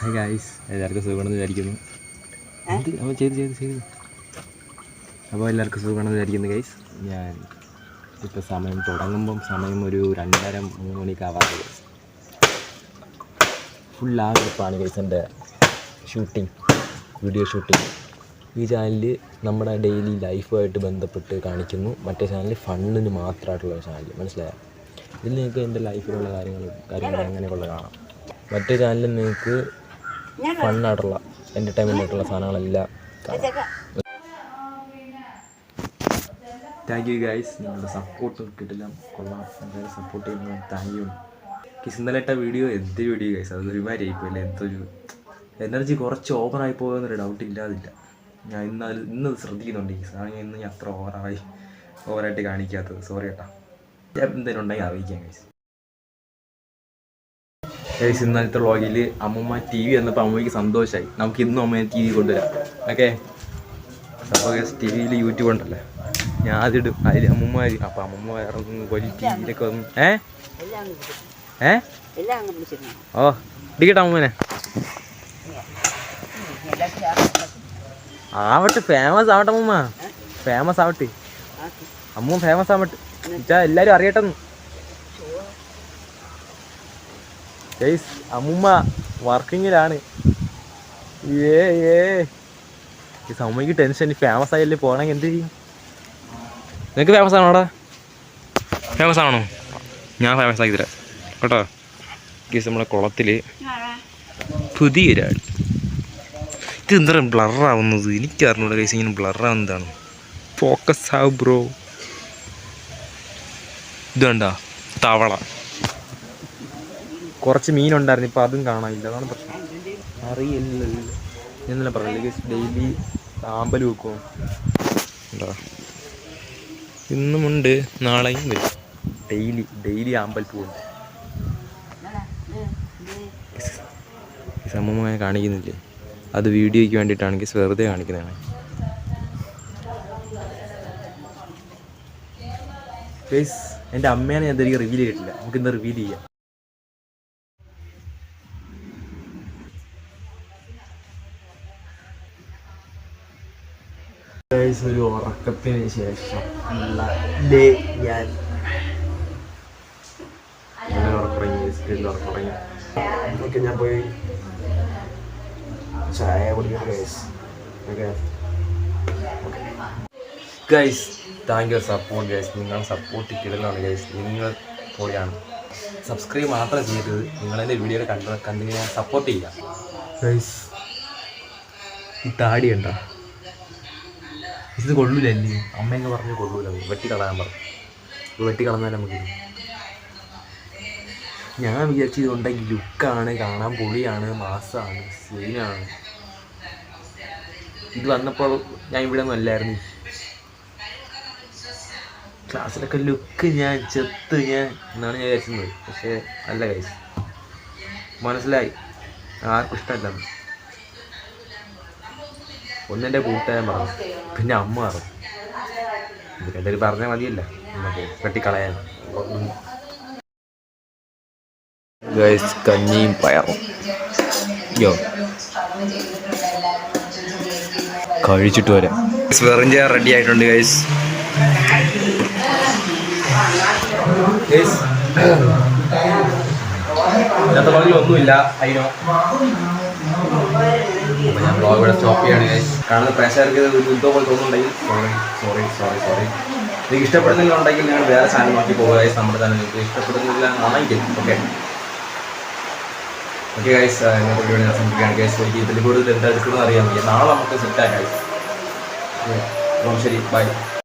Hi guys, എല്ലാവർക്കും സുഖമാണെന്ന് വിചാരിക്കുന്നു. അവൻ ചെയ്ത് അപ്പോൾ എല്ലാവർക്കും സുഖമാണെന്ന് വിചാരിക്കുന്നു ഗൈസ്. ഞാൻ ഇപ്പോൾ സമയം സമയം ഒരു 2:30-3 മണിക്ക് ആവാറ് ഗൈസ്. ഫുൾ ആഗ്രപ്പാണ് ഗൈസ് എൻ്റെ വീഡിയോ ഷൂട്ടിങ്. ഈ ചാനലിൽ നമ്മുടെ ഡെയിലി ലൈഫുമായിട്ട് ബന്ധപ്പെട്ട് കാണിക്കുന്നു. മറ്റേ ചാനൽ ഫണ്ണിന് മാത്രമായിട്ടുള്ള ചാനൽ, മനസ്സിലായോ? ഇതിൽ നിങ്ങൾക്ക് എൻ്റെ ലൈഫിലുള്ള കാര്യങ്ങൾ അങ്ങനെയുള്ള കാണാം. മറ്റേ ചാനലിൽ നിങ്ങൾക്ക് ഫണ്ണായിട്ടുള്ള എൻ്റർടൈൻമെൻ്റ് ആയിട്ടുള്ള സാധനങ്ങളെല്ലാം കാണാം. താങ്ക് യു ഗൈസ്, നിങ്ങളുടെ സപ്പോർട്ട് കിട്ടില്ല, കൊള്ളാം. എന്തായാലും സപ്പോർട്ട് ചെയ്യുന്നത് താങ്ക് യു. ഇന്നലെ ഇട്ട വീഡിയോ വീഡിയോ ഗൈസ്, അത് ഒരുമാതിരി ആയിപ്പോയില്ലേ. എന്തൊരു എനർജി കുറച്ച് ഓവറായി പോകുമെന്നൊരു ഡൗട്ട് ഇല്ലാതില്ല. ഞാൻ ഇന്ന് ശ്രദ്ധിക്കുന്നുണ്ട് ഈ സാധനം. ഇന്ന് ഞാൻ അത്ര ഓവറായിട്ട് കാണിക്കാത്തത്. സോറി കേട്ടോ. എന്തെങ്കിലും ഉണ്ടെങ്കിൽ അറിയിക്കാം ഗൈസ്. ഗൈസ്, ഇന്നലത്തെ വ്ളോഗിൽ അമ്മൂമ്മ TV വന്നപ്പോൾ അമ്മയ്ക്ക് സന്തോഷമായി. നമുക്ക് ഇന്നും അമ്മയെ TV കൊണ്ടുവരാം. ഓക്കെ, അപ്പോൾ ഗൈസ് TV യൂട്യൂബ് ഉണ്ടല്ലേ, ഞാൻ അതിടും. അതിൽ അമ്മൂമ്മ അപ്പോൾ അമ്മൂമ്മ വേറെ വലിയ TV വന്നു. ഓ ഇടിക്കട്ടെ അമ്മൂനെ. ആവട്ടെ, ഫേമസ് ആവട്ടെ അമ്മൂമ്മ, ഫേമസ് ആവട്ടെ അമ്മൂമ്മ, ഫേമസ് ആവട്ടെ എന്നുവെച്ചാ എല്ലാവരും അറിയട്ടെന്ന്. ഗൈസ്, അമ്മൂമ്മ വർക്കിങ്ങിലാണ്. അമ്മയ്ക്ക് ടെൻഷൻ. ഫേമസ് ആയല്ലേ, പോകണമെങ്കിൽ എന്ത് ചെയ്യും? നിനക്ക് ഫേമസ് ആണോടാ? ഫേമസ് ആണോ? ഞാൻ ഫേമസ് ആക്കി തരാം കേട്ടോ. ഗൈസ്, നമ്മളെ കുളത്തിൽ പുതിയൊരാൾ. ഇത് എന്താ ബ്ലറാവുന്നത്? എനിക്കറിഞ്ഞൂടാ ഗൈസ്, ഇങ്ങനെ ബ്ലറാവുന്നതാണ്. ഫോക്കസ് ആവ് ബ്രോ. ഇത് കണ്ടോ, തവള. കുറച്ച് മീനുണ്ടായിരുന്നു, ഇപ്പോൾ അതും കാണാനില്ല. അതാണ് പ്രശ്നം. അറിയില്ല, എന്നല്ല പറഞ്ഞില്ല ഗൈസ്. ഡെയിലി ആമ്പൽ വെക്കും എന്താ, ഇന്നുമുണ്ട് നാളെയും വരും. ഡെയിലി ആമ്പൽ പൂവുണ്ട്. സമൂഹമായി കാണിക്കുന്നില്ലേ, അത് വീഡിയോയ്ക്ക് വേണ്ടിയിട്ടാണെങ്കിൽ വെറുതെ കാണിക്കുന്നതാണ്. ഗൈസ്, എൻ്റെ അമ്മേനെ ഞാൻ ഇതുവരെ റിവീൽ ചെയ്തിട്ടില്ല. നമുക്കിന്ന് റിവീൽ ചെയ്യാം. ഗൈസ്, ഒരു ഉറക്കത്തിന് ശേഷം ഞാൻ ഉറക്കുറങ്ങി. ഓക്കെ, ഞാൻ പോയി ചായ കുടിക്കാം guys. Okay guys, thank you support guys. നിങ്ങൾ സപ്പോർട്ട് കിടലാണ് ഗൈസ്. നിങ്ങൾ കൂടെയാണ്. സബ്സ്ക്രൈബ് മാത്രം ചെയ്തത്, നിങ്ങളെൻ്റെ വീഡിയോ കണ്ട് ഞാൻ സപ്പോർട്ട് ചെയ്യാം ഗൈസ്. ഈ താടി ഉണ്ടോ? ഇത് കൊള്ളൂലല്ലേ? അമ്മയെന്ന് പറഞ്ഞ് കൊള്ളൂല, വെട്ടിക്കളയാൻ പറഞ്ഞു. വെട്ടിക്കളഞ്ഞാൽ നമുക്ക് ഞാൻ വിചാരിച്ചത് ഉണ്ടെങ്കിൽ ലുക്കാണ്, കാണാൻ പൊളിയാണ്, മാസമാണ്, സീനാണ്. ഇത് വന്നപ്പോൾ ഞാൻ ഇവിടെ ഒന്നും അല്ലായിരുന്നു. ക്ലാസ്സിലൊക്കെ ലുക്ക് ഞാൻ എന്നാണ് ഞാൻ വിചാരിച്ചത്. പക്ഷേ അല്ല ഗൈസ്, മനസ്സിലായി ആർക്കും ഇഷ്ടമല്ലെന്ന്. ഒന്നെൻ്റെ കൂട്ടുകാരൻ പറഞ്ഞു, പിന്നെ അമ്മ പറഞ്ഞു. ഇത് രണ്ടുപേരും പറഞ്ഞാൽ മതിയല്ല നമുക്ക് വെട്ടിക്കളയാൻ. ഗൈസ്, കഞ്ഞിയും പയറും കഴിച്ചിട്ട് വരാം. വെറും ചേർ റെഡി ആയിട്ടുണ്ട് ഗൈസ്. ഇന്നത്തെ പകലിൽ ഒന്നുമില്ല, അതിനോ. അപ്പോൾ ഞാൻ ബ്ലോഗ് ഇവിടെ സ്റ്റോപ്പ് ചെയ്യാണ് ഗൈസ്. കാണുന്ന പ്രേക്ഷകർക്ക് എന്തോ പോലെ തോന്നുന്നുണ്ടെങ്കിൽ സോറി. നിങ്ങൾക്ക് ഇഷ്ടപ്പെടുന്നില്ലുണ്ടെങ്കിൽ നിങ്ങൾ വേറെ ചാനൽ നോക്കി പോകുക ഗൈസ്. നമ്മുടെ ചാനൽ നിങ്ങൾക്ക് ഇഷ്ടപ്പെടുന്നില്ല ആണെങ്കിൽ ഓക്കെ ഗൈസ്. ഇന്നത്തെ വീഡിയോ ഞാൻ സംഭവിക്കുകയാണ് ഗൈസ്. എനിക്ക് ഇതിൽ കൂടുതൽ എന്താ എടുക്കുന്നത് അറിയാൻ വയ്യ. നാളെ നമുക്ക് സെറ്റാക്കാം ഗൈസ്. അപ്പം ശരി, ബൈ.